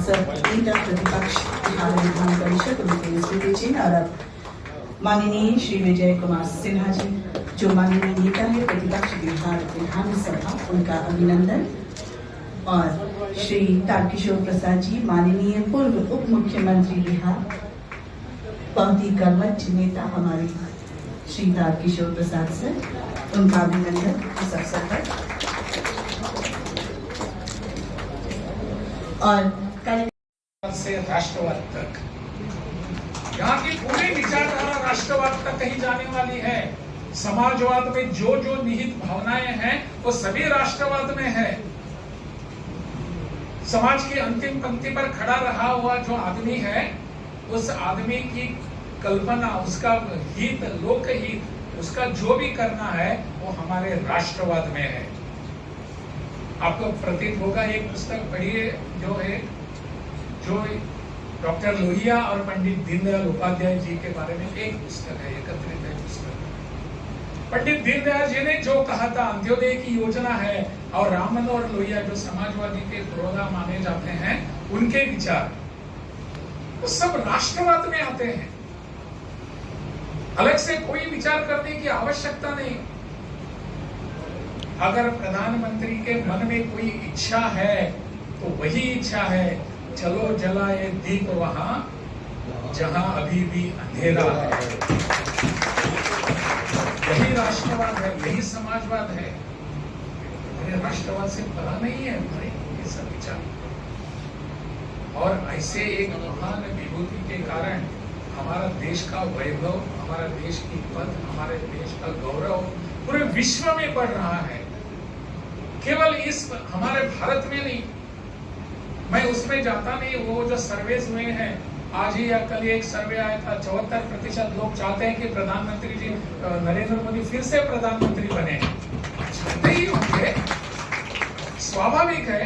नेता प्रतिपक्ष बिहार विधान परिषद उनके स्मृति चिन्ह और अब माननीय श्री विजय कुमार सिन्हा जी जो माननीय नेता है प्रतिपक्ष बिहार विधानसभा, उनका अभिनंदन। और श्री तारकिशोर प्रसाद जी माननीय पूर्व उप मुख्यमंत्री बिहार, बहुत ही कर्मठ नेता हमारे श्री तारकिशोर प्रसाद सर, उनका अभिनंदन इस अवसर पर। और से राष्ट्रवाद तक, यहाँ की पूरी विचारधारा राष्ट्रवाद तक कहीं जाने वाली है। समाजवाद में जो जो निहित भावनाएं हैं वो सभी राष्ट्रवाद में है। समाज की अंतिम पंक्ति पर खड़ा रहा हुआ जो आदमी है, उस आदमी की कल्पना, उसका हित, लोकहित, उसका जो भी करना है वो हमारे राष्ट्रवाद में है। आपको प्रतीत होगा, एक पुस्तक पढ़िए जो डॉक्टर लोहिया और पंडित दीनदयाल उपाध्याय जी के बारे में एक पुस्तक है, एकत्रित है पुस्तक। पंडित दीनदयाल जी ने जो कहा था, अंत्योदय की योजना है, और राम मनोहर लोहिया जो समाजवादी के पुरोधा माने जाते हैं, उनके विचार वो सब राष्ट्रवाद में आते हैं। अलग से कोई विचार करने की आवश्यकता नहीं। अगर प्रधानमंत्री के मन में कोई इच्छा है तो वही इच्छा है, चलो जलाए दीप वहां जहां अभी भी अंधेरा है। यही राष्ट्रवाद है, यही समाजवाद है। अरे राष्ट्रवाद से पता नहीं है हमारे ये सब विचार। और ऐसे एक महान विभूति के कारण हमारा देश का वैभव, हमारा देश की पद, हमारे देश का गौरव पूरे विश्व में बढ़ रहा है। केवल इस हमारे भारत में नहीं, मैं उसमें जाता नहीं। वो जो सर्वेस हुए हैं, आज ही या कल एक सर्वे आया था, 74% लोग चाहते हैं कि प्रधानमंत्री जी नरेंद्र मोदी फिर से प्रधानमंत्री बने। नहीं होंगे, स्वाभाविक है।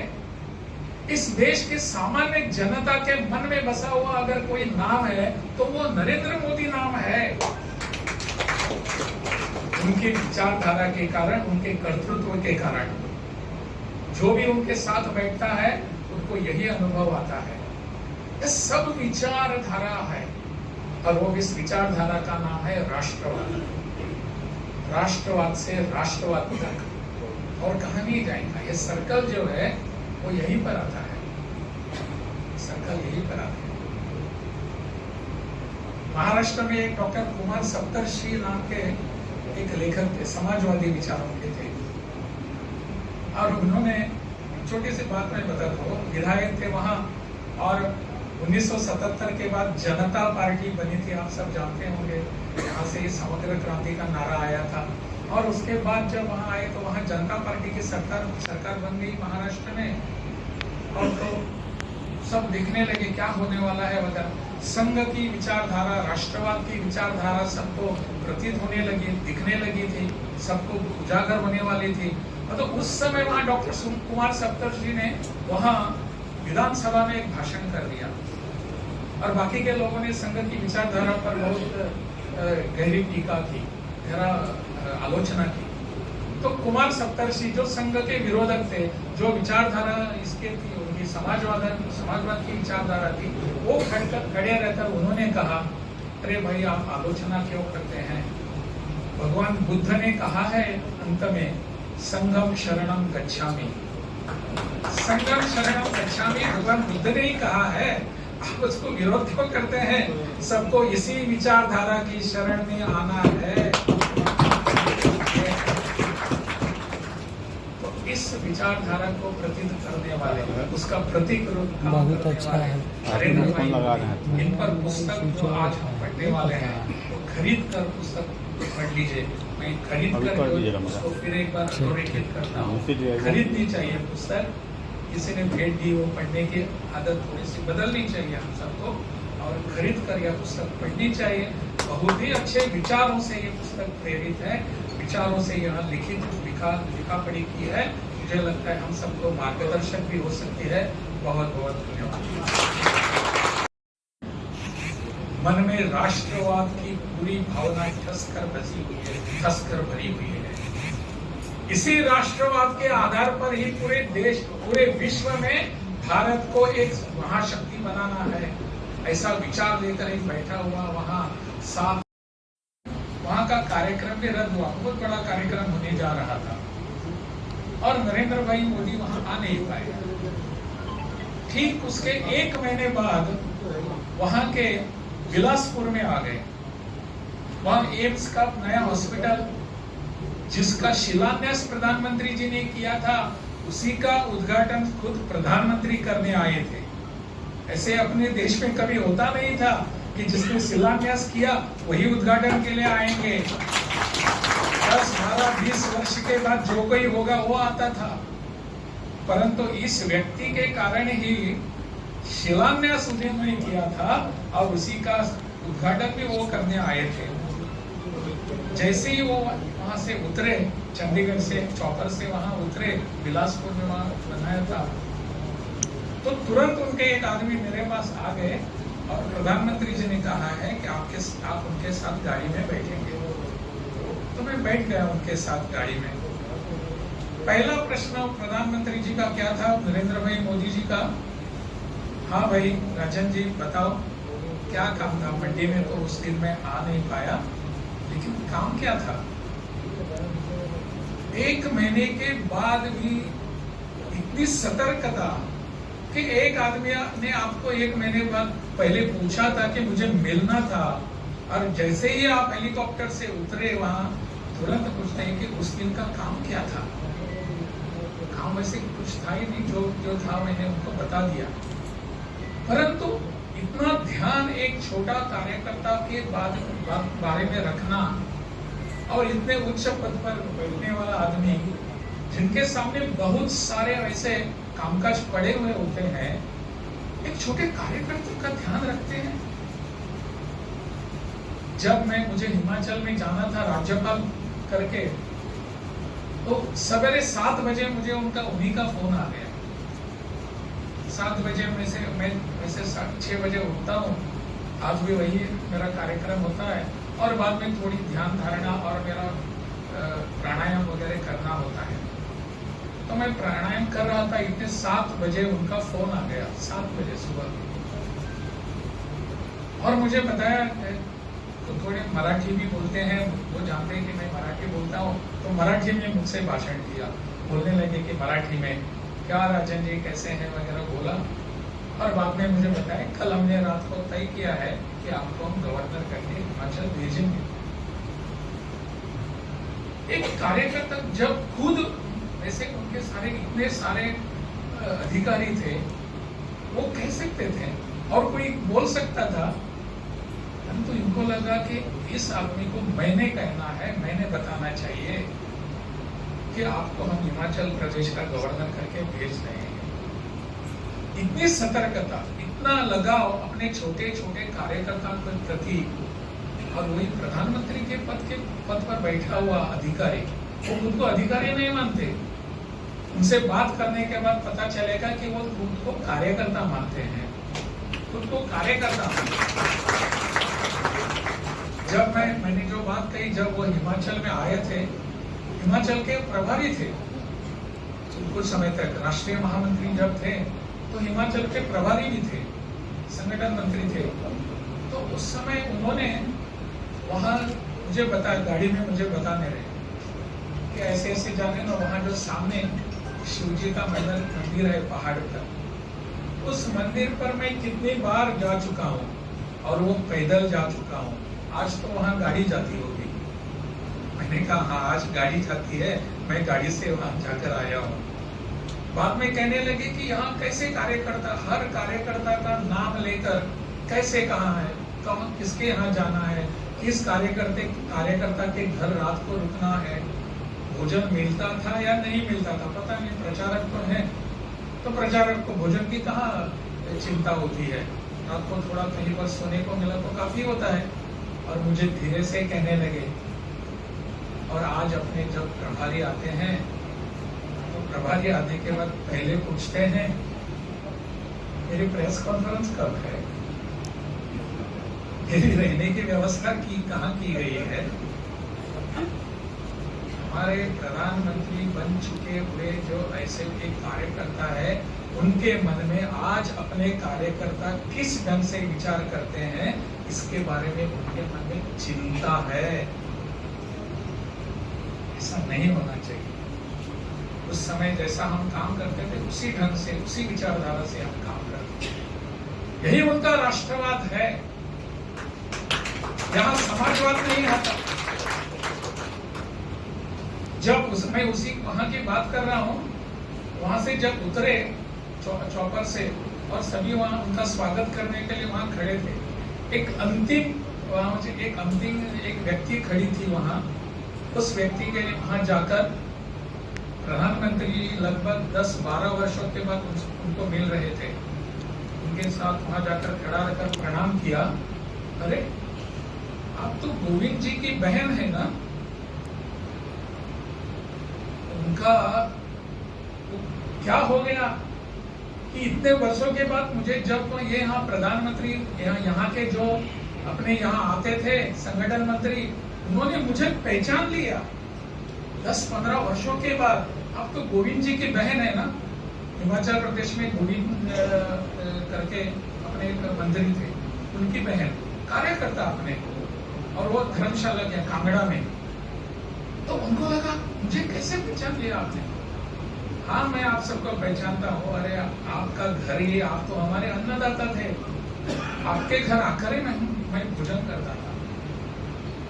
इस देश की सामान्य जनता के मन में बसा हुआ अगर कोई नाम है तो वो नरेंद्र मोदी नाम है। उनकी विचारधारा के कारण, उनके कर्तृत्व के कारण, जो भी उनके साथ बैठता है उनको यही अनुभव आता है। ये सब विचारधारा है, और वो इस विचारधारा का नाम है राष्ट्रवाद। राष्ट्रवाद से राष्ट्रवाद तक और कहां नहीं जाएगा। ये सर्कल जो है वो यहीं पर आता है, सर्कल यहीं पर आता है। महाराष्ट्र में एक डॉक्टर कुमार सप्तर्षि नाम के एक लेखक थे, समाजवादी विचारों के थे, और उन्होंने, छोटी सी बात मैं बताता हूँ, विधायक थे वहां, और 1977 के बाद जनता पार्टी बनी थी, आप सब जानते होंगे। यहाँ से समग्र क्रांति का नारा आया था, और उसके बाद जब वहां आए तो वहां जनता पार्टी की सरकार बन गई महाराष्ट्र में। और तो सब दिखने लगे क्या होने वाला है वगैरह। संघ की विचारधारा, राष्ट्रवाद की विचारधारा सबको प्रतीत होने लगी, दिखने लगी थी, सबको उजागर होने वाली थी। तो उस समय वहां डॉक्टर कुमार सप्तर्षि ने वहां विधानसभा में एक भाषण कर दिया, और बाकी के लोगों ने संघ की विचारधारा पर बहुत गहरी टीका की, गहरा आलोचना की। तो कुमार सप्तर्षि जो संघ के विरोधक थे, जो विचारधारा इसके थी, उनकी समाजवाद की विचारधारा थी, वो खड़े रहकर उन्होंने कहा, अरे भाई आप आलोचना क्यों करते हैं? भगवान बुद्ध ने कहा है अंत में, संगम शरणम गच्छामि। संगम शरणम गच्छामि भगवान बुद्ध ने ही कहा है, आप उसको विरोध क्यों करते हैं? सबको इसी विचारधारा की शरण में आना है। तो इस विचारधारा को प्रतीत करने वाले, उसका प्रतीक रूप बहुत अच्छा है। इन पर पुस्तक जो आज हम पढ़ने वाले हैं, तो खरीद कर पुस्तक पढ़ लीजिए। मैं खरीद कर उसको फिर एक बार अधोरेखित करता हूँ। खरीदनी चाहिए पुस्तक, किसी ने भेंट दी, वो पढ़ने की आदत थोड़ी सी बदलनी चाहिए हम सबको, और खरीद कर यह पुस्तक पढ़नी चाहिए। बहुत ही अच्छे विचारों से ये पुस्तक प्रेरित है, विचारों से यह लिखा पढ़ी की है। मुझे लगता है हम सबको मार्गदर्शक भी हो सकती है। बहुत बहुत धन्यवाद। मन में राष्ट्रवाद की पूरी भावना ठस कर बसी हुई है, ठस कर भरी हुई है। इसी राष्ट्रवाद के आधार पर ही पूरे देश, पूरे विश्व में भारत को एक महाशक्ति बनाना है, ऐसा विचार लेकर एक बैठा हुआ वहाँ साथ वहाँ का कार्यक्रम भी रद्द हुआ। बहुत बड़ा कार्यक्रम होने जा रहा था और नरेंद्र भाई मोदी वहाँ आ नहीं पाए। ठीक उसके 1 महीने बाद वहाँ के बिलासपुर में आ गए। वहाँ एम्स का नया हॉस्पिटल जिसका शिलान्यास प्रधानमंत्री जी ने किया था, उसी का उद्घाटन खुद प्रधानमंत्री करने आए थे। ऐसे अपने देश में कभी होता नहीं था कि जिसने शिलान्यास किया वही उद्घाटन के लिए आएंगे। 10, 12, 20 वर्ष के बाद जो कोई होगा वो आता था, परंतु इस व्यक्ति के कारण ही शिलान्यास उन्होंने किया था और उसी का उद्घाटन भी वो करने आए थे। जैसे ही वो वहां से उतरे, चंडीगढ़ से चौपर से वहां उतरे, बिलासपुर में वहां बनाया था, तो तुरंत उनके एक आदमी मेरे पास आ गए और प्रधानमंत्री जी ने कहा है कि आप उनके साथ गाड़ी में बैठेंगे। तो मैं बैठ गया उनके साथ गाड़ी में। पहला प्रश्न प्रधानमंत्री जी का क्या था, नरेंद्र भाई मोदी जी का? हाँ भाई राजन जी बताओ क्या काम था? मंडी में तो उस दिन मैं आ नहीं पाया, लेकिन काम क्या था? 1 महीने के बाद भी इतनी सतर्कता कि एक आदमी ने आपको 1 महीने बाद पहले पूछा था कि मुझे मिलना था, और जैसे ही आप हेलीकॉप्टर से उतरे वहां तुरंत पूछते हैं कि उस दिन का काम क्या था। काम वैसे कुछ था ही नहीं, जो था मैंने उनको बता दिया, परंतु इतना ध्यान एक छोटा कार्यकर्ता के बारे में रखना और इतने उच्च पद पर बैठने वाला आदमी जिनके सामने बहुत सारे ऐसे कामकाज पड़े हुए होते हैं, एक छोटे कार्यकर्ता का ध्यान रखते हैं। जब मुझे हिमाचल में जाना था राज्यपाल करके, तो सवेरे 7 बजे मुझे उन्हीं का फोन आ गया। 7 बजे मैं वैसे 6 बजे उठता हूँ, आज भी वही मेरा कार्यक्रम होता है, और बाद में थोड़ी ध्यान धारणा और मेरा प्राणायाम वगैरह करना होता है। तो मैं प्राणायाम कर रहा था, इतने 7 बजे उनका फोन आ गया, 7 बजे सुबह। और मुझे बताया, तो थोड़े मराठी भी बोलते हैं, वो जानते हैं कि मैं मराठी बोलता हूँ, तो मराठी में मुझसे भाषण किया, बोलने लगे कि मराठी में क्या राजन जी कैसे हैं वगैरह बोला। और बाद में मुझे बताया कल हमने रात को तय किया है कि आपको हम गवर्नर करके हिमाचल भेजेंगे। एक कार्यकर्ता जब खुद ऐसे उनके इतने सारे अधिकारी थे, वो कह सकते थे और कोई बोल सकता था, परंतु इनको लगा कि इस आदमी को मैंने कहना है, मैंने बताना चाहिए कि आपको हम हिमाचल प्रदेश का गवर्नर करके भेज रहे हैं। इतनी सतर्कता, इतना लगाव अपने छोटे छोटे कार्यकर्ता के प्रति, और वही प्रधानमंत्री के पद पर बैठा हुआ अधिकारी, वो खुद को अधिकारी नहीं मानते। उनसे बात करने के बाद पता चलेगा कि वो खुद को कार्यकर्ता मानते हैं, खुद को कार्यकर्ता मानते। जब मैंने जो बात कही, जब वो हिमाचल में आए थे, हिमाचल के प्रभारी थे कुछ समय तक, राष्ट्रीय महामंत्री जब थे तो हिमाचल के प्रभारी भी थे, संगठन मंत्री थे। तो उस समय उन्होंने वहां मुझे बताया, गाड़ी में मुझे बताने रहे कि ऐसे ऐसे जाने ना, वहां जो सामने शिव जी का मंदिर है पहाड़ पर, उस मंदिर पर मैं कितनी बार जा चुका हूँ और वो पैदल जा चुका हूँ। आज तो वहां गाड़ी जाती होगी। मैंने कहा हाँ आज गाड़ी जाती है, मैं गाड़ी से वहां जाकर आया हूँ। बाद में कहने लगे कि यहाँ कैसे कार्यकर्ता, हर कार्यकर्ता का नाम लेकर कैसे कहाँ है, कहाँ किसके यहाँ जाना है, किस कार्यकर्ता के घर रात को रुकना है, भोजन मिलता था या नहीं मिलता था पता नहीं। प्रचारक तो है, तो प्रचारक को भोजन की कहाँ चिंता होती है, रात को थोड़ा कहीं पर सोने को मिला तो काफी होता है। और मुझे धीरे से कहने लगे, और आज अपने जब प्रभारी आते हैं तो प्रभारी आने के बाद पहले पूछते हैं मेरी प्रेस कॉन्फ्रेंस कब है, मेरी रहने की व्यवस्था कहाँ की गई है। हमारे प्रधानमंत्री बन चुके हुए जो ऐसे एक कार्यकर्ता है, उनके मन में आज अपने कार्यकर्ता किस ढंग से विचार करते हैं, इसके बारे में उनके मन में चिंता है। ऐसा नहीं होना चाहिए। उस समय जैसा हम काम करते थे उसी ढंग से, उसी विचारधारा से हम काम करते थे। यही उनका राष्ट्रवाद है। यहां समाजवाद नहीं आता। जब मैं उसी वहां की बात कर रहा हूं, वहां से जब उतरे चौपर से और सभी वहां उनका स्वागत करने के लिए वहां खड़े थे, एक अंतिम व्यक्ति खड़ी थी वहां। उस व्यक्ति के लिए वहां जाकर प्रधानमंत्री लगभग 10-12 वर्षों के बाद उनको मिल रहे थे। उनके साथ वहां जाकर खड़ा रहकर प्रणाम किया। अरे आप तो गोविंद जी की बहन है ना? उनका क्या हो गया कि इतने वर्षों के बाद मुझे जब ये यहाँ प्रधानमंत्री यहाँ के जो अपने यहाँ आते थे संगठन मंत्री, उन्होंने मुझे पहचान लिया 10-15 वर्षों के बाद। आप तो गोविंद जी की बहन है ना? हिमाचल प्रदेश में गोविंद करके अपने मंत्री थे, उनकी बहन कार्यकर्ता अपने, और वो धर्मशाला के कांगड़ा में। तो उनको लगा मुझे कैसे पहचान लिया आपने? हाँ, मैं आप सबको पहचानता हूँ। अरे आपका घर ही, आप तो हमारे अन्नदाता थे। आपके घर आकर ही मैं भोजन करता था।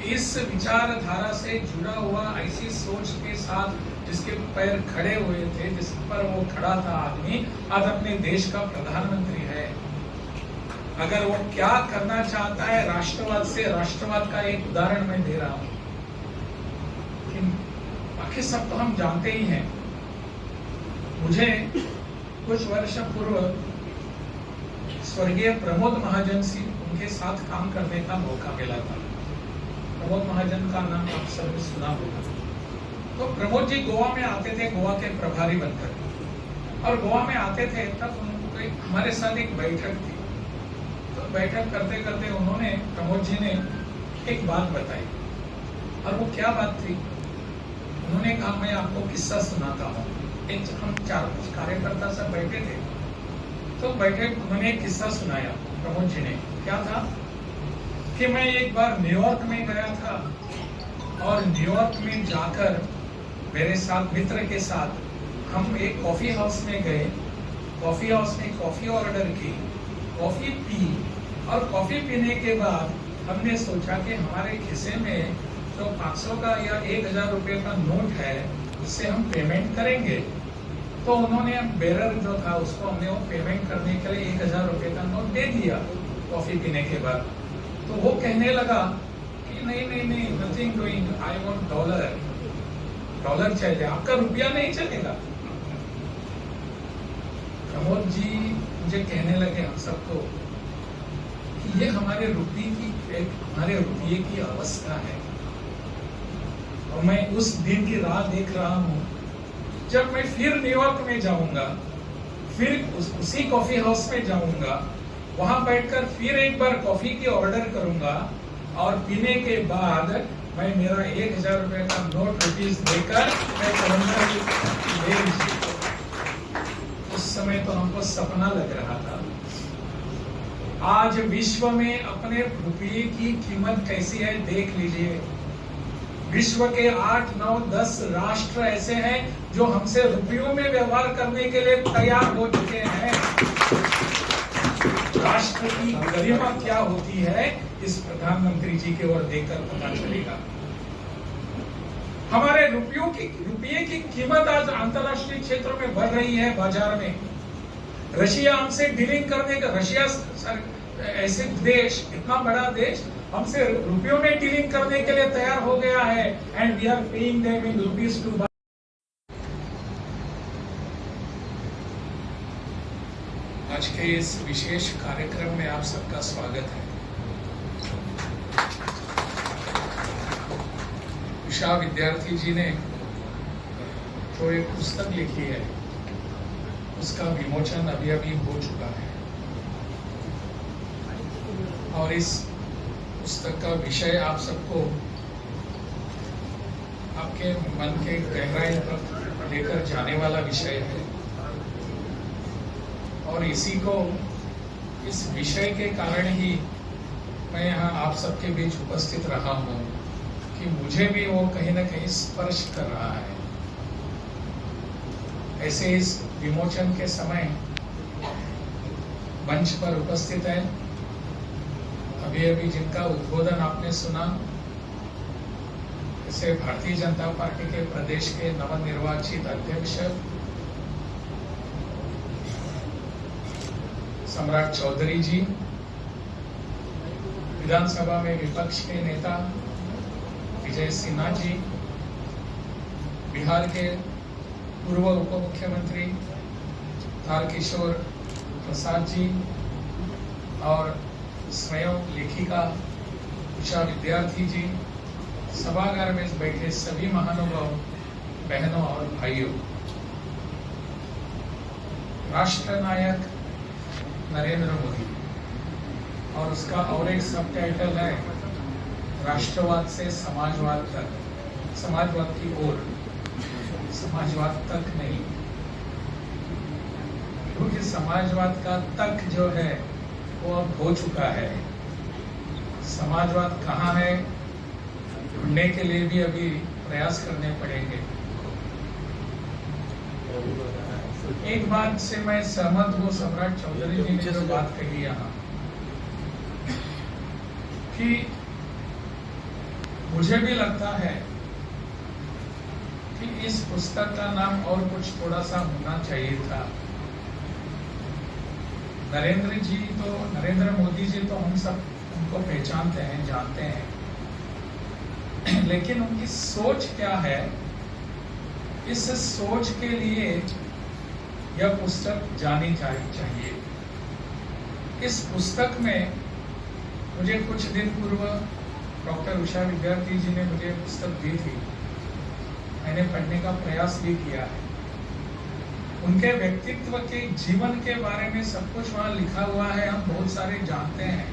इस विचारधारा से जुड़ा हुआ, ऐसी सोच के साथ जिसके पैर खड़े हुए थे, जिस पर वो खड़ा था आदमी, आज अपने देश का प्रधानमंत्री है। अगर वो क्या करना चाहता है राष्ट्रवाद से, राष्ट्रवाद का एक उदाहरण मैं दे रहा हूं। बाकी सब तो हम जानते ही हैं। मुझे कुछ वर्ष पूर्व स्वर्गीय प्रमोद महाजन जी, उनके साथ काम करने का मौका मिला था। प्रमोद महाजन का नाम आप सबने सुना होगा। तो प्रमोद जी गोवा में आते थे, गोवा के प्रभारी बनकर, और गोवा में आते थे तब हमारे साथ एक बैठक थी। तो बैठक करते करते उन्होंने, प्रमोद जी ने एक बात बताई, और वो क्या बात थी? उन्होंने कहा मैं आपको किस्सा सुनाता हूँ। हम 4-5 कार्यकर्ता सब बैठे थे, तो उन्होंने एक किस्सा सुनाया प्रमोद जी ने। क्या था कि मैं एक बार न्यूयॉर्क में गया था, और न्यूयॉर्क में जाकर मेरे साथ मित्र के साथ हम एक कॉफी हाउस में गए। कॉफी हाउस में कॉफी ऑर्डर की, कॉफी पी, और कॉफी पीने के बाद हमने सोचा कि हमारे खिसे में जो 500 का या 1000 रुपए का नोट है, उससे हम पेमेंट करेंगे। तो उन्होंने बेरर जो था उसको हमने वो पेमेंट करने के लिए 1000 रुपए का नोट दे दिया कॉफी पीने के बाद। तो वो कहने लगा कि नहीं, nothing doing, I want dollar चाहिए, आपका रुपया नहीं चलेगा। प्रमोद जी मुझे कहने लगे हम सबको कि ये हमारे रुपये की अवस्था है। और मैं उस दिन की राह देख रहा हूँ जब मैं फिर न्यूयॉर्क में जाऊंगा, फिर उसी कॉफी हाउस में जाऊंगा, वहां बैठकर फिर एक बार कॉफी की ऑर्डर करूंगा, और पीने के बाद मैं मेरा 1000 रुपए का नोट रुपीज देकर मैं कहूंगा कि ले लीजिए। उस समय तो हमको सपना लग रहा था। आज विश्व में अपने रुपये की कीमत कैसी है देख लीजिए। विश्व के 8, 9, 10 राष्ट्र ऐसे हैं जो हमसे रुपयों में व्यवहार करने के लिए तैयार हो चुके हैं। राष्ट्र की गरिमा क्या होती है, इस प्रधानमंत्री जी की ओर देखकर पता चलेगा। हमारे रुपये की कीमत आज अंतर्राष्ट्रीय क्षेत्रों में बढ़ रही है। बाजार में रशिया हमसे डीलिंग करने का, रशिया ऐसे देश, इतना बड़ा देश हमसे रुपयों में डीलिंग करने के लिए तैयार हो गया है, and we are paying them in rupees too. आज के इस विशेष कार्यक्रम में आप सबका स्वागत है। उषा विद्यार्थी जी ने जो एक पुस्तक लिखी है, उसका विमोचन अभी हो चुका है, और इस पुस्तक का विषय आप सबको आपके मन के गहराई तक लेकर जाने वाला विषय है। और इसी को, इस विषय के कारण ही मैं यहाँ आप सबके बीच उपस्थित रहा हूँ कि मुझे भी वो कहीं ना कहीं स्पर्श कर रहा है। ऐसे इस विमोचन के समय मंच पर उपस्थित है, अभी अभी जिनका उद्बोधन आपने सुना, जैसे भारतीय जनता पार्टी के प्रदेश के नवनिर्वाचित अध्यक्ष सम्राट चौधरी जी, विधानसभा में विपक्ष के नेता विजय सिन्हा जी, बिहार के पूर्व उप मुख्यमंत्री तारकिशोर प्रसाद जी और स्वयं लेखिका उषा विद्यार्थी जी, सभागार में बैठे सभी महानुभाव, बहनों और भाइयों, राष्ट्र नायक नरेंद्र मोदी और उसका और एक सब टाइटल है राष्ट्रवाद से समाजवाद तक, समाजवाद की ओर, समाजवाद तक नहीं, क्योंकि समाजवाद का तक जो है वो अब हो चुका है। समाजवाद कहाँ है ढूंढने के लिए भी अभी प्रयास करने पड़ेंगे। एक बात से मैं सहमत हूँ सम्राट चौधरी जी ने जो बात कही यहाँ, कि मुझे भी लगता है कि इस पुस्तक का नाम और कुछ थोड़ा सा होना चाहिए था। नरेंद्र मोदी जी तो हम सब उनको पहचानते हैं, जानते हैं, लेकिन उनकी सोच क्या है, इस सोच के लिए यह पुस्तक जानी चाहिए। इस पुस्तक में मुझे कुछ दिन पूर्व डॉक्टर उषा विद्यार्थी जी ने मुझे पुस्तक दी थी, मैंने पढ़ने का प्रयास भी किया है। उनके व्यक्तित्व के जीवन के बारे में सब कुछ वहां लिखा हुआ है, हम बहुत सारे जानते हैं,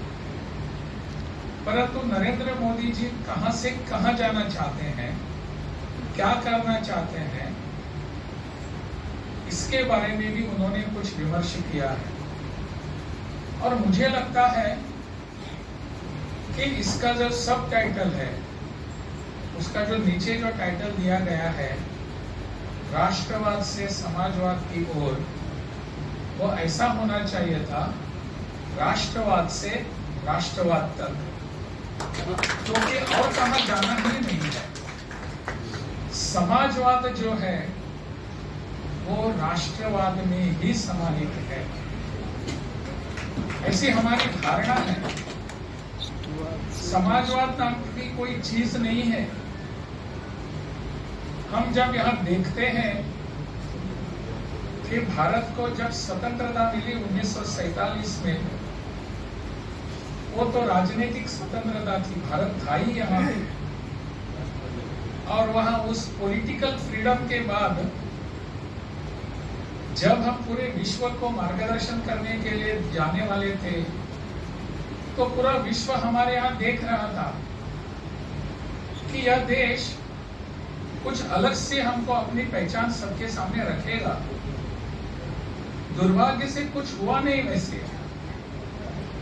परंतु नरेंद्र मोदी जी कहां से कहां जाना चाहते हैं, क्या करना चाहते हैं, इसके बारे में भी उन्होंने कुछ विमर्श किया है। और मुझे लगता है कि इसका जो सब टाइटल है, उसका जो नीचे जो टाइटल दिया गया है, राष्ट्रवाद से समाजवाद की ओर, वो ऐसा होना चाहिए था, राष्ट्रवाद से राष्ट्रवाद तक, क्योंकि और कहां जाना ही नहीं है। समाजवाद जो है वो राष्ट्रवाद में ही समाहित है, ऐसी हमारी धारणा है। समाजवाद नाम की कोई चीज नहीं है। हम जब यहां देखते हैं कि भारत को जब स्वतंत्रता मिली 1947 में, वो तो राजनीतिक स्वतंत्रता थी, भारत था ही यहाँ पे, और वहां उस पॉलिटिकल फ्रीडम के बाद जब हम पूरे विश्व को मार्गदर्शन करने के लिए जाने वाले थे, तो पूरा विश्व हमारे यहाँ देख रहा था कि यह देश कुछ अलग से हमको अपनी पहचान सबके सामने रखेगा। दुर्भाग्य से कुछ हुआ नहीं वैसे।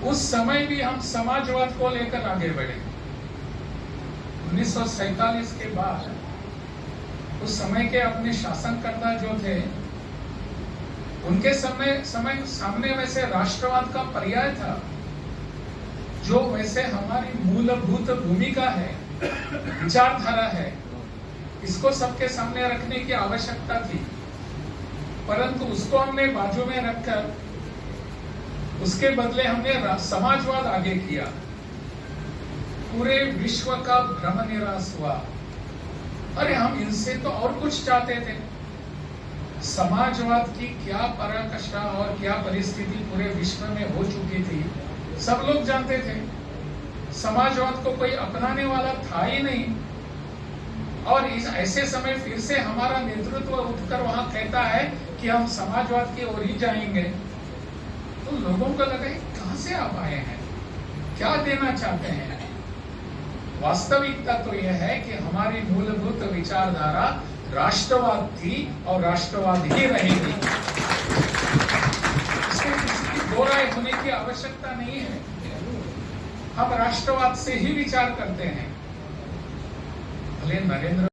उस समय भी हम समाजवाद को लेकर आगे बढ़े। 1947 के बाद उस समय के अपने शासनकर्ता जो थे, उनके सामने वैसे राष्ट्रवाद का पर्याय था, जो वैसे हमारी मूलभूत भूमिका है, विचारधारा है, इसको सबके सामने रखने की आवश्यकता थी। परंतु उसको हमने बाजू में रखकर उसके बदले हमने समाजवाद आगे किया। पूरे विश्व का भ्रम निराश हुआ। अरे हम इनसे तो और कुछ चाहते थे। समाजवाद की क्या पराकाष्ठा और क्या परिस्थिति पूरे विश्व में हो चुकी थी, सब लोग जानते थे। समाजवाद को कोई अपनाने वाला था ही नहीं। और इस ऐसे समय फिर से हमारा नेतृत्व उठकर वहां कहता है कि हम समाजवाद की ओर ही जाएंगे, तो लोगों को लगा कहां से आप आए हैं, क्या देना चाहते हैं। वास्तविकता तो यह है कि हमारी मूलभूत विचारधारा राष्ट्रवाद थी और राष्ट्रवाद ही रहेगी। इसके दो राय होने की आवश्यकता नहीं है। हम राष्ट्रवाद से ही विचार करते हैं। भले नरेंद्र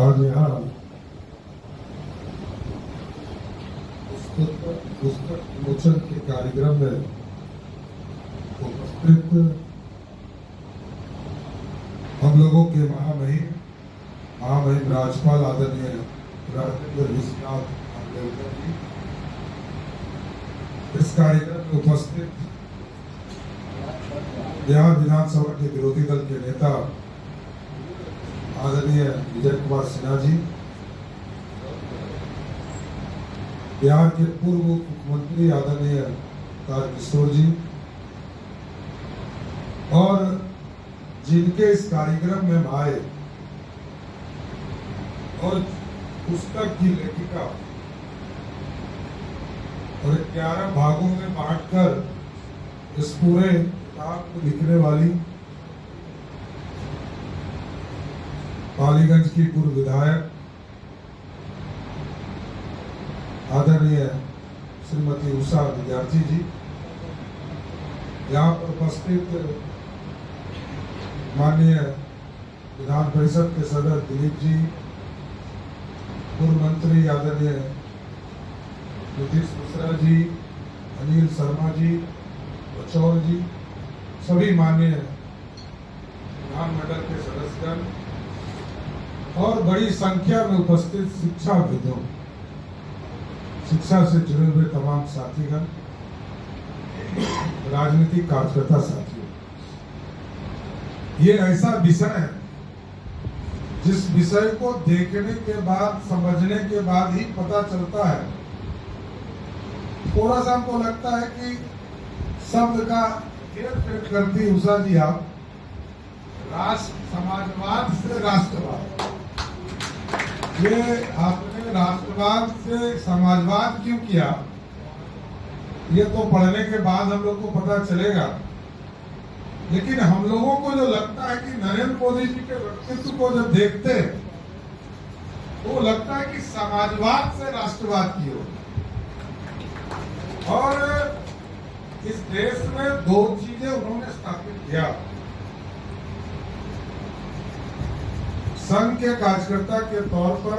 आज यहाँ पुस्तक विमोचन के कार्यक्रम में उपस्थित हम लोगों के महामहिम राज्यपाल आदरणीय राजेंद्र विश्वनाथ आंबेडकर जी, इस कार्यक्रम में उपस्थित बिहार विधानसभा के विरोधी दल के नेता आदरणीय विजय कुमार सिन्हा जी, बिहार के पूर्व मुख्यमंत्री आदरणीय तारकिशोर जी, और जिनके इस कार्यक्रम में आए और पुस्तक की लेखिका और 11 भागों में बांटकर इस पूरे किताब को लिखने वाली पालीगंज की पूर्व विधायक आदरणीय श्रीमती उषा विद्यार्थी जी, यहाँ पर उपस्थित माननीय विधान परिषद के सदस्य दिलीप जी, पूर्व मंत्री आदरणीय नीतीश मिश्रा जी, अनिल शर्मा जी, बचौर जी, सभी माननीय विधानमंडल के सदस्यगण और बड़ी संख्या में उपस्थित शिक्षाविदों, शिक्षा से जुड़े हुए तमाम साथीगण, राजनीतिक कार्यकर्ता साथियों, ये ऐसा विषय है जिस विषय को देखने के बाद, समझने के बाद ही पता चलता है। थोड़ा सा हमको लगता है कि शब्द का हेरफेर करती उषा जी आप, समाजवाद से राष्ट्रवाद, ये आपने राष्ट्रवाद से समाजवाद क्यों किया, ये तो पढ़ने के बाद हम लोग को पता चलेगा। लेकिन हम लोगों को जो लगता है कि नरेंद्र मोदी जी के व्यक्तित्व को जब देखते हैं तो लगता है कि समाजवाद से राष्ट्रवाद की ओर। और इस देश में दो चीजें उन्होंने स्थापित किया। संघ के कार्यकर्ता के तौर पर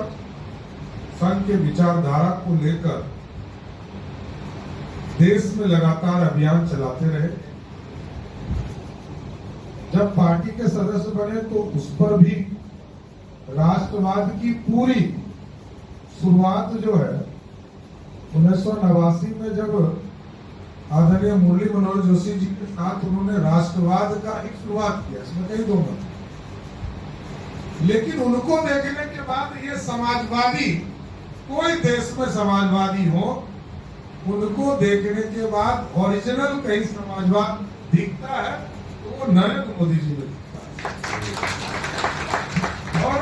संघ के विचारधारा को लेकर देश में लगातार अभियान चलाते रहे। जब पार्टी के सदस्य बने तो उस पर भी राष्ट्रवाद की पूरी शुरुआत जो है 1989 में जब आदरणीय मुरली मनोहर जोशी जी के साथ उन्होंने राष्ट्रवाद का एक शुरुआत किया, इसमें कई दो मत। लेकिन उनको देखने के बाद ये समाजवादी, कोई देश में समाजवादी हो, उनको देखने के बाद ओरिजिनल कहीं समाजवाद दिखता है तो वो नरेंद्र मोदी जी में दिखता है। और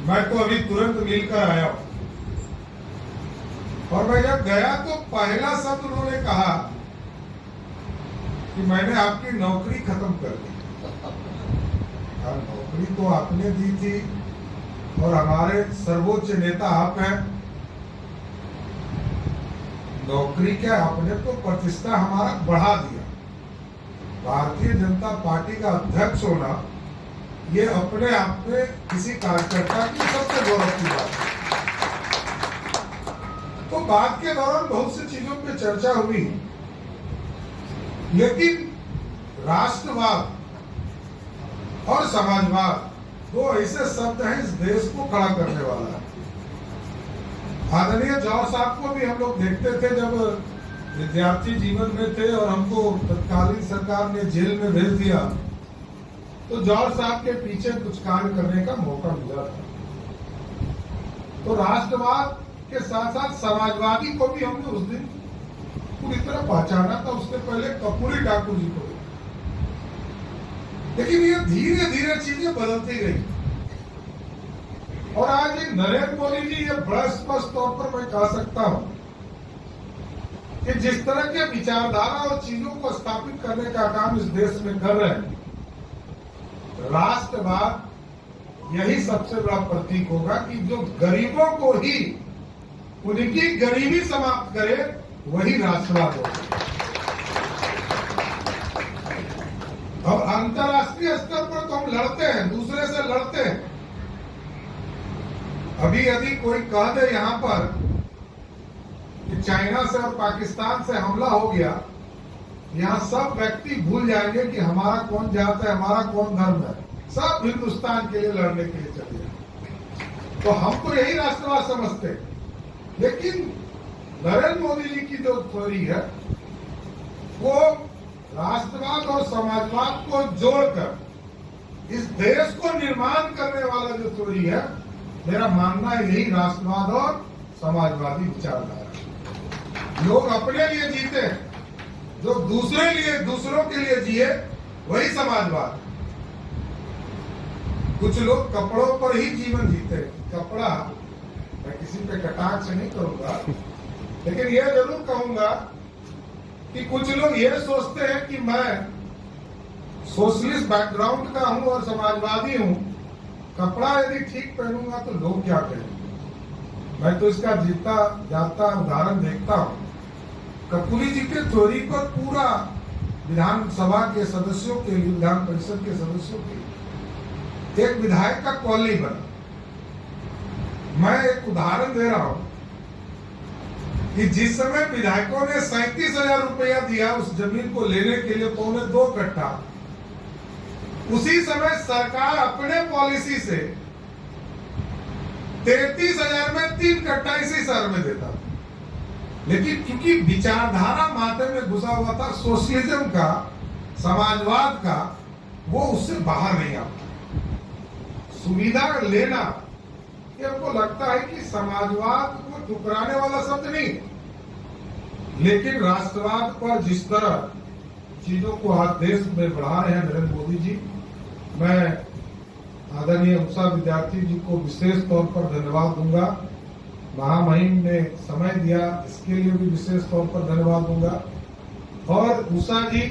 मैं तो अभी तुरंत मिलकर आया हूं, और मैं जब गया तो पहला शब्द उन्होंने कहा कि मैंने आपकी नौकरी खत्म कर दी। नौकरी तो आपने दी थी और हमारे सर्वोच्च नेता आप हैं। नौकरी क्या, आपने तो प्रतिष्ठा हमारा बढ़ा दिया। भारतीय जनता पार्टी का अध्यक्ष होना ये अपने आप में किसी कार्यकर्ता की सबसे गौरव की बात है। तो बात के दौरान बहुत सी चीजों पे चर्चा हुई, लेकिन राष्ट्रवाद और समाजवाद दो ऐसे शब्द हैं इस देश को खड़ा करने वाला है। आदरणीय जौहर साहब को भी हम लोग देखते थे जब विद्यार्थी जीवन में थे और हमको तत्कालीन सरकार ने जेल में भेज दिया, तो जौहर साहब के पीछे कुछ कार्य करने का मौका मिला था। तो राष्ट्रवाद के साथ साथ समाजवादी को भी हमने उस दिन पूरी तरह पहचाना था। उसके पहले कपूरी ठाकुर जी को, लेकिन ये धीरे धीरे चीजें बदलती गई। और आज नरेंद्र मोदी जी ये बड़ा स्पष्ट तौर पर मैं कह सकता हूं कि जिस तरह के विचारधारा और चीजों को स्थापित करने का काम इस देश में कर रहे हैं, राष्ट्रवाद यही सबसे बड़ा प्रतीक होगा कि जो गरीबों को ही उनकी गरीबी समाप्त करे वही राष्ट्रवाद होगा। और अंतर्राष्ट्रीय स्तर पर तो हम लड़ते हैं, दूसरे से लड़ते हैं। अभी यदि कोई कह दे यहां पर कि चाइना से और पाकिस्तान से हमला हो गया, यहां सब व्यक्ति भूल जाएंगे कि हमारा कौन जात है, हमारा कौन धर्म है, सब हिंदुस्तान के लिए लड़ने के लिए चले जाए। तो हम तो यही राष्ट्रवाद समझते हैं। लेकिन नरेंद्र मोदी जी की जो थ्योरी है वो राष्ट्रवाद और समाजवाद को जोड़कर इस देश को निर्माण करने वाला जो थ्योरी है, मेरा मानना है यही राष्ट्रवाद और समाजवादी विचारधारा। लोग अपने लिए जीते, जो दूसरों के लिए जिए वही समाजवाद। कुछ लोग कपड़ों पर ही जीवन जीते। कपड़ा, मैं किसी पे कटाक्ष नहीं करूंगा, लेकिन यह जरूर कहूंगा कि कुछ लोग ये सोचते हैं कि मैं सोशलिस्ट बैकग्राउंड का हूं और समाजवादी हूं, कपड़ा यदि ठीक पहनूंगा तो लोग क्या कहेंगे। मैं तो इसका जीता जाता उदाहरण देखता हूं। कपूरी जी के थ्योरी पर पूरा विधानसभा के सदस्यों के लिए, विधान परिषद के सदस्यों के लिए एक विधायक का कॉलोनी बना। मैं एक उदाहरण दे रहा हूं कि जिस समय विधायकों ने 37,000 रुपया दिया उस जमीन को लेने के लिए, 2.25 कट्ठा, उसी समय सरकार अपने पॉलिसी से 33,000 में 3 कट्ठा इसी शहर में देता। लेकिन क्योंकि विचारधारा माथे में घुसा हुआ था सोशलिज्म का, समाजवाद का, वो उससे बाहर नहीं आता। सुविधा लेना, ये हमको लगता है कि समाजवाद को ठुकराने वाला शब्द नहीं, लेकिन राष्ट्रवाद पर जिस तरह चीजों को आज देश में बढ़ा रहे हैं नरेंद्र मोदी जी, मैं आदरणीय उषा विद्यार्थी जी को विशेष तौर पर धन्यवाद दूंगा। महामहिम ने समय दिया, इसके लिए भी विशेष तौर पर धन्यवाद दूंगा। और उषा जी,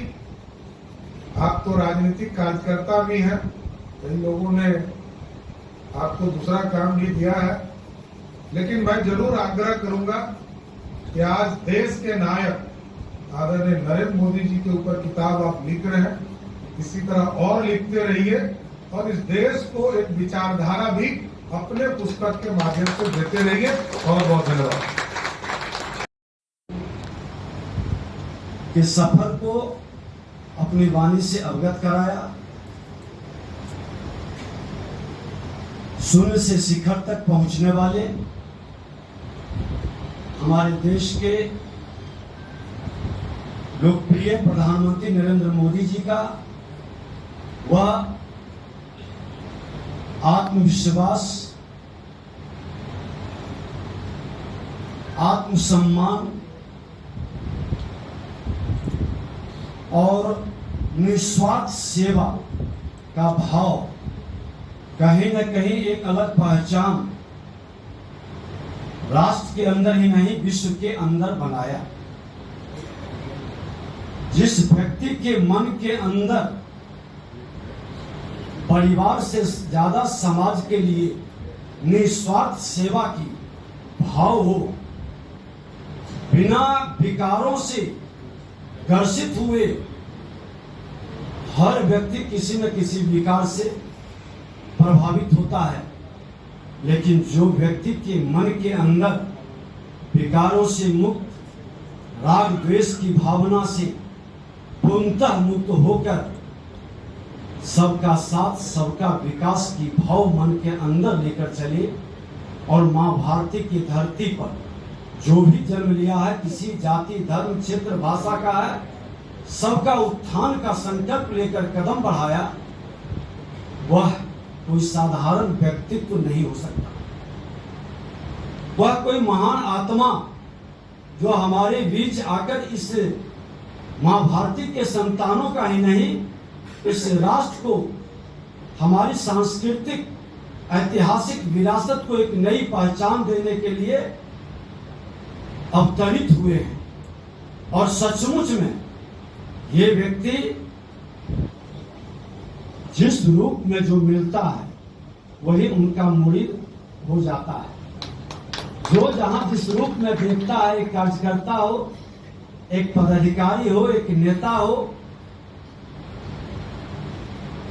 आप तो राजनीतिक कार्यकर्ता भी हैं, कई लोगों ने आपको दूसरा काम भी दिया है, लेकिन मैं जरूर आग्रह करूंगा कि आज देश के नायक आदरणीय नरेंद्र मोदी जी के ऊपर किताब आप लिख रहे हैं, इसी तरह और लिखते रहिए और इस देश को एक विचारधारा भी अपने पुस्तक के माध्यम से देते रहिए। बहुत बहुत धन्यवाद। इस सफर को अपनी वाणी से अवगत कराया, शून्य से शिखर तक पहुंचने वाले हमारे देश के लोकप्रिय प्रधानमंत्री नरेंद्र मोदी जी का वह आत्मविश्वास, आत्मसम्मान और निस्वार्थ सेवा का भाव कहीं न कहीं एक अलग पहचान राष्ट्र के अंदर ही नहीं विश्व के अंदर बनाया। जिस व्यक्ति के मन के अंदर परिवार से ज्यादा समाज के लिए निस्वार्थ सेवा की भाव हो, बिना विकारों से ग्रसित हुए हर व्यक्ति किसी न किसी विकार से प्रभावित होता है, लेकिन जो व्यक्ति के मन के अंदर विकारों से मुक्त, राग द्वेष की भावना से पूर्णतः मुक्त होकर सबका साथ सबका विकास की भाव मन के अंदर लेकर चले और मां भारती की धरती पर जो भी जन्म लिया है, किसी जाति धर्म क्षेत्र भाषा का है, सबका उत्थान का संकल्प लेकर कदम बढ़ाया, वह कोई साधारण व्यक्तित्व नहीं हो सकता। वह कोई महान आत्मा जो हमारे बीच आकर इस मां भारती के संतानों का ही नहीं, इस राष्ट्र को, हमारी सांस्कृतिक ऐतिहासिक विरासत को एक नई पहचान देने के लिए अवतरित हुए हैं। और सचमुच में ये व्यक्ति जिस रूप में जो मिलता है वही उनका मुरीद हो जाता है। जो जहां जिस रूप में देखता है, एक कार्यकर्ता हो, एक पदाधिकारी हो, एक नेता हो,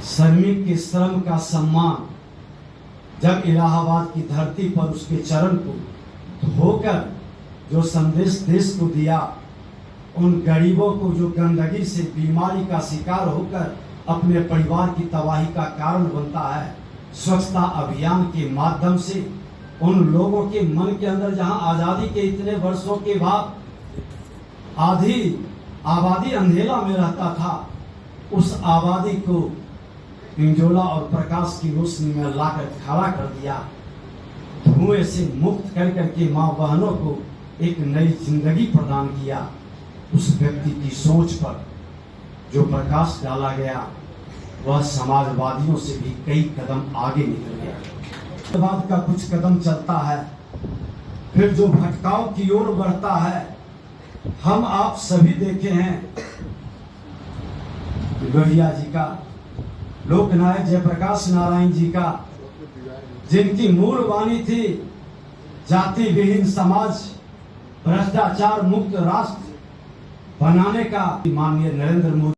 श्रमिक के श्रम का सम्मान जब इलाहाबाद की धरती पर उसके चरण को धोकर जो संदेश देश को दिया, उन गरीबों को जो गंदगी से बीमारी का शिकार होकर अपने परिवार की तबाही का कारण बनता है, स्वच्छता अभियान के माध्यम से उन लोगों के मन के अंदर जहां आजादी के इतने वर्षों के बाद आधी आबादी अंधेरा में रहता था, उस आबादी को इंजोला और प्रकाश की रोशनी में लाकर खड़ा कर दिया। धुएं से मुक्त कर करके माँ बहनों को एक नई जिंदगी प्रदान किया। उस व्यक्ति की सोच पर जो प्रकाश डाला गया, वह समाजवादियों से भी कई कदम आगे निकल गया। बाद का कुछ कदम चलता है, फिर जो भटकाव की ओर बढ़ता है, हम आप सभी देखे हैं लोहिया जी का, लोकनायक जयप्रकाश नारायण जी का, जिनकी मूल वाणी थी जाति विहीन समाज, भ्रष्टाचार मुक्त राष्ट्र बनाने का। माननीय नरेंद्र मोदी